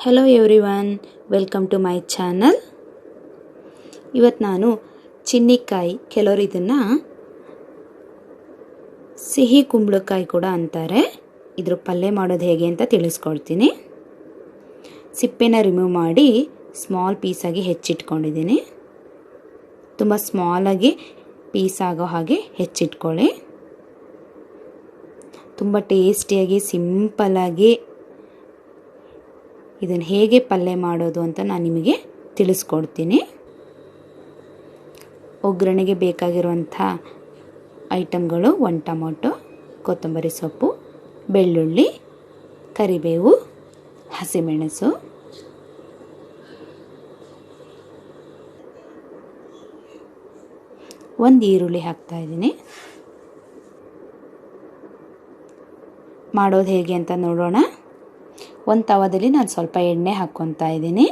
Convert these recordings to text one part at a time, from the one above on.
Hello everyone, welcome to my channel. ಇವತ್ತು ನಾನು ಚಿನ್ನಿಕಾಯಿ, ಕೆಲವರು ಇದನ್ನು ಸಿಹಿ ಕುಂಬಳಕಾಯಿ ಕೂಡ ಅಂತಾರೆ, ಇದ್ರ ಪಲ್ಯ ಮಾಡೋದು ಹೇಗೆ ಅಂತ ತಿಳಿಸ್ಕೊಡ್ತೀನಿ. ಸಿಪ್ಪೆನ ರಿಮೂವ್ ಮಾಡಿ ಸ್ಮಾಲ್ ಪೀಸಾಗಿ ಹೆಚ್ಚಿಟ್ಕೊಂಡಿದ್ದೀನಿ. ತುಂಬ ಸ್ಮಾಲಾಗಿ ಪೀಸ್ ಆಗೋ ಹಾಗೆ ಹೆಚ್ಚಿಟ್ಕೊಳ್ಳಿ. ತುಂಬ ಟೇಸ್ಟಿಯಾಗಿ ಸಿಂಪಲ್ಲಾಗಿ ಇದನ್ನು ಹೇಗೆ ಪಲ್ಯ ಮಾಡೋದು ಅಂತ ನಾನು ನಿಮಗೆ ತಿಳಿಸ್ಕೊಡ್ತೀನಿ. ಒಗ್ಗರಣೆಗೆ ಬೇಕಾಗಿರುವಂಥ ಐಟಮ್ಗಳು: 1 ಟೊಮೊಟೊ, ಕೊತ್ತಂಬರಿ ಸೊಪ್ಪು, ಬೆಳ್ಳುಳ್ಳಿ, ಕರಿಬೇವು, ಹಸಿಮೆಣಸು, ಒಂದು ಈರುಳ್ಳಿ ಹಾಕ್ತಾಯಿದ್ದೀನಿ. ಮಾಡೋದು ಹೇಗೆ ಅಂತ ನೋಡೋಣ. ಒಂದು ತವದಲ್ಲಿ ನಾನು ಸ್ವಲ್ಪ ಎಣ್ಣೆ ಹಾಕ್ಕೊತಾ ಇದ್ದೀನಿ.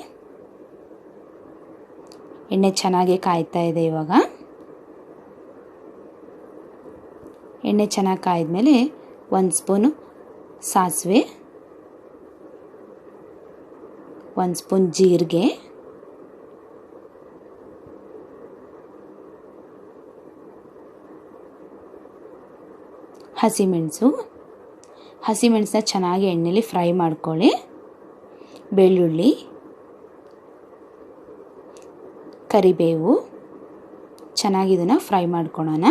ಎಣ್ಣೆ ಚೆನ್ನಾಗಿ ಕಾಯ್ತಾ ಇದೆ. ಇವಾಗ ಎಣ್ಣೆ ಚೆನ್ನಾಗಿ ಕಾಯ್ದ್ಮೇಲೆ 1 ಸ್ಪೂನು ಸಾಸಿವೆ, 1 ಸ್ಪೂನ್ ಜೀರಿಗೆ, ಹಸಿಮೆಣಸನ್ನ ಚೆನ್ನಾಗಿ ಎಣ್ಣೆಲಿ ಫ್ರೈ ಮಾಡ್ಕೊಳ್ಳಿ. ಬೆಳ್ಳುಳ್ಳಿ, ಕರಿಬೇವು ಚೆನ್ನಾಗಿ ಇದನ್ನು ಫ್ರೈ ಮಾಡ್ಕೊಳ್ಳೋಣ.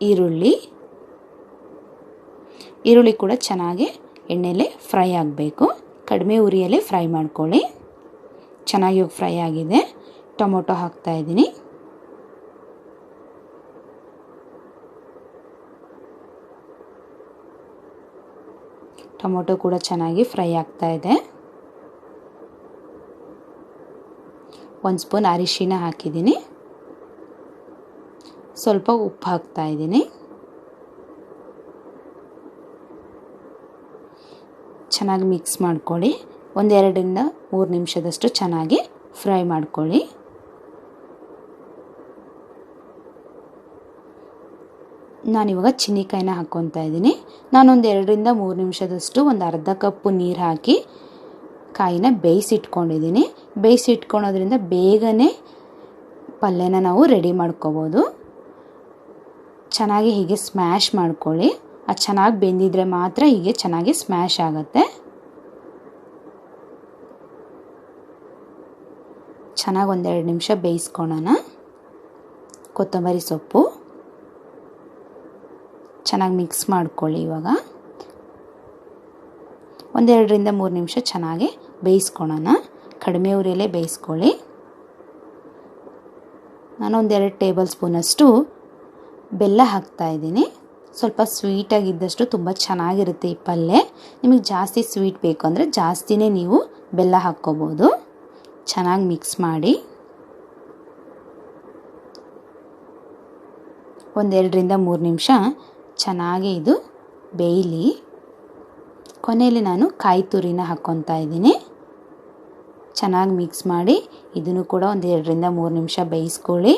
ಈರುಳ್ಳಿ ಕೂಡ ಚೆನ್ನಾಗಿ ಎಣ್ಣೆಲೆ ಫ್ರೈ ಆಗಬೇಕು. ಕಡಿಮೆ ಉರಿಯಲ್ಲೇ ಫ್ರೈ ಮಾಡ್ಕೊಳ್ಳಿ. ಚೆನ್ನಾಗಿ ಫ್ರೈ ಆಗಿದೆ. ಟೊಮೊಟೊ ಹಾಕ್ತಾಯಿದ್ದೀನಿ. ಟೊಮೊಟೊ ಕೂಡ ಚೆನ್ನಾಗಿ ಫ್ರೈ ಆಗ್ತಾ ಇದೆ. 1 ಸ್ಪೂನ್ ಅರಿಶಿನ ಹಾಕಿದ್ದೀನಿ. ಸ್ವಲ್ಪ ಉಪ್ಪು ಹಾಕ್ತಾ ಇದ್ದೀನಿ. ಚೆನ್ನಾಗಿ ಮಿಕ್ಸ್ ಮಾಡ್ಕೊಳ್ಳಿ. 1-2 ರಿಂದ 3 ನಿಮಿಷದಷ್ಟು ಚೆನ್ನಾಗಿ ಫ್ರೈ ಮಾಡ್ಕೊಳ್ಳಿ. ನಾನಿವಾಗ ಚಿನ್ನಿಕಾಯಿನ ಹಾಕ್ಕೊತಾ ಇದ್ದೀನಿ. ನಾನೊಂದು 2 ರಿಂದ 3 ನಿಮಿಷದಷ್ಟು ಒಂದು ಅರ್ಧ ಕಪ್ಪು ನೀರು ಹಾಕಿ ಕಾಯಿನ ಬೇಯಿಸಿಟ್ಕೊಂಡಿದ್ದೀನಿ. ಬೇಯಿಸಿಟ್ಕೊಳೋದ್ರಿಂದ ಬೇಗನೆ ಪಲ್ಯನ ನಾವು ರೆಡಿ ಮಾಡ್ಕೋಬೋದು. ಚೆನ್ನಾಗಿ ಹೀಗೆ ಸ್ಮ್ಯಾಶ್ ಮಾಡ್ಕೊಳ್ಳಿ. ಅದು ಚೆನ್ನಾಗಿ ಬೆಂದಿದ್ರೆ ಮಾತ್ರ ಹೀಗೆ ಚೆನ್ನಾಗಿ ಸ್ಮ್ಯಾಶ್ ಆಗುತ್ತೆ. ಚೆನ್ನಾಗಿ 1-2 ನಿಮಿಷ ಬೇಯಿಸ್ಕೊಳ್ಳೋಣ. ಕೊತ್ತಂಬರಿ ಸೊಪ್ಪು ಚೆನ್ನಾಗಿ ಮಿಕ್ಸ್ ಮಾಡ್ಕೊಳ್ಳಿ. ಇವಾಗ 1-2 ರಿಂದ 3 ನಿಮಿಷ ಚೆನ್ನಾಗಿ ಬೇಯಿಸ್ಕೊಳ್ಳೋಣ. ಕಡಿಮೆ ಉರಿಯಲ್ಲೇ ಬೇಯಿಸ್ಕೊಳ್ಳಿ. ನಾನು 1-2 ಟೇಬಲ್ ಸ್ಪೂನಷ್ಟು ಬೆಲ್ಲ ಹಾಕ್ತಾಯಿದ್ದೀನಿ. ಸ್ವಲ್ಪ ಸ್ವೀಟಾಗಿದ್ದಷ್ಟು ತುಂಬ ಚೆನ್ನಾಗಿರುತ್ತೆ ಈ ಪಲ್ಯ. ನಿಮಗೆ ಜಾಸ್ತಿ ಸ್ವೀಟ್ ಬೇಕು ಅಂದರೆ ಜಾಸ್ತಿನೇ ನೀವು ಬೆಲ್ಲ ಹಾಕ್ಕೋಬೋದು. ಚೆನ್ನಾಗಿ ಮಿಕ್ಸ್ ಮಾಡಿ 1-2 ರಿಂದ 3 ನಿಮಿಷ ಚೆನ್ನಾಗಿ ಇದು ಬೇಯಲಿ. ಕೊನೆಯಲ್ಲಿ ನಾನು ಕಾಯಿ ತುರಿನ ಹಾಕ್ಕೊತಾ ಇದ್ದೀನಿ. ಚೆನ್ನಾಗಿ ಮಿಕ್ಸ್ ಮಾಡಿ ಇದನ್ನು ಕೂಡ 1-2 ರಿಂದ 3 ನಿಮಿಷ ಬೇಯಿಸ್ಕೊಳ್ಳಿ.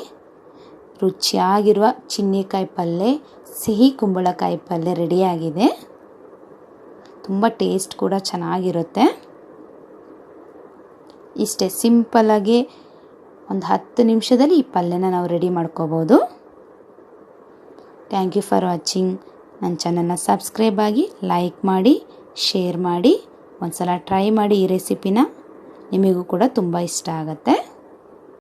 ರುಚಿಯಾಗಿರುವ ಚಿನ್ನಿಕಾಯಿ ಪಲ್ಯ, ಸಿಹಿ ಕುಂಬಳಕಾಯಿ ಪಲ್ಯ ರೆಡಿಯಾಗಿದೆ. ತುಂಬ ಟೇಸ್ಟ್ ಕೂಡ ಚೆನ್ನಾಗಿರುತ್ತೆ. ಇಷ್ಟೇ ಸಿಂಪಲ್ಲಾಗಿ ಒಂದು 10 ನಿಮಿಷದಲ್ಲಿ ಈ ಪಲ್ಯನ ನಾವು ರೆಡಿ ಮಾಡ್ಕೋಬೋದು. Thank you for watching. ನನ್ನ ಚಾನಲ್ನ ಸಬ್ಸ್ಕ್ರೈಬ್ ಆಗಿ, ಲೈಕ್ ಮಾಡಿ, ಶೇರ್ ಮಾಡಿ. ಒಂದು ಸಲ ಟ್ರೈ ಮಾಡಿ ಈ ರೆಸಿಪಿನ. ನಿಮಗೂ ಕೂಡ ತುಂಬ ಇಷ್ಟ ಆಗುತ್ತೆ.